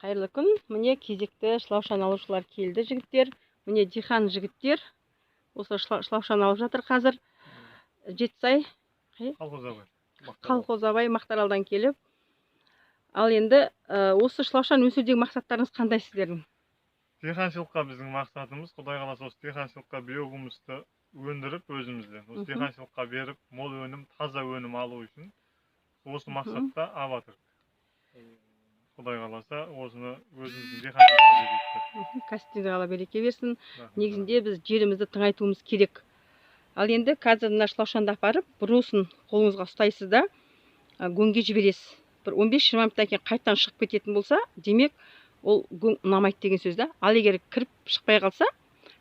Қайырлы күн. Міне кезекті шлаушан алушылар келді, жігіттер. Міне дихан жігіттер. Осы шлаушан алып жатыр қазір. Жетісай Қалқозабай Мақтаралдан келіп. Ал енді осы шлаушан өсудегі мақсаттарыңыз қандай сіздердің? Диқаншылыққа біздің мақсатымыз, Құдай қаласа осы диқаншылыққа биогумусты өндіріп өзімізден. Осы диқаншылыққа беріп, мол өнім, таза өнім алу үшін осы мақсатта аватыр. Құдай қаласа осыны өзіміздің диқаншылыққа берейік. Кәсіптеріңізге Алла береке берсін. Негізінде біз жерімізді тыңайтуымыз керек. Ал енді қазір мына шлаушанды апарып, бұрысын қолыңызға ұстайсыз да, гөңге жібересіз. Бір 15-20 минуттан кейін қайтадан шығып кететін болса, демек ол гөң ұнамайды деген сөз да. Ал егер кіріп шықпай қалса,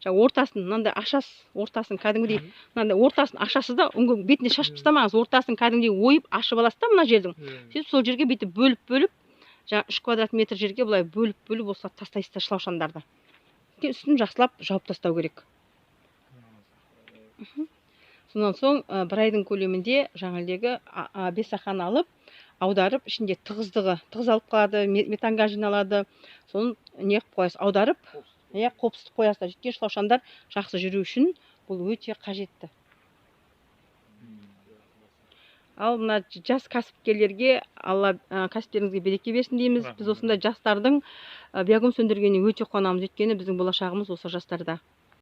ортасын мынандай ашасыз, ортасын кәдімгідей мынандай ортасын ашасыз да, бетіне шашып тастамаңыз, ортасын кәдімгідей ойып ашып аласыз да мына жердің. Сөйтіп сол жерге бүйтіп бөліп, жаңа 3 квадрат метр жерге былай бөліп осылап тастайсыздар шлаушандарды. Үстін жақсылап жауып тастау керек. Сонан соң бір айдың көлемінде жаңалдегі 5 ақаны алып, аударып, ішінде тығыз алып қалады, метанға жиналады. Соны не қылып қоясыз, аударып, қопсытып қоясыздар. Жеткен шлаушандар жақсы жүру үшін бұл өте қажетті. Ал мына жас кәсіпкерлерге Алла кәсіптеріңізге береке берсін дейміз. Біз осындай жастардың биогумус өндіргеніне өте қуанамыз. Өйткені біздің болашағымыз осы жастарда.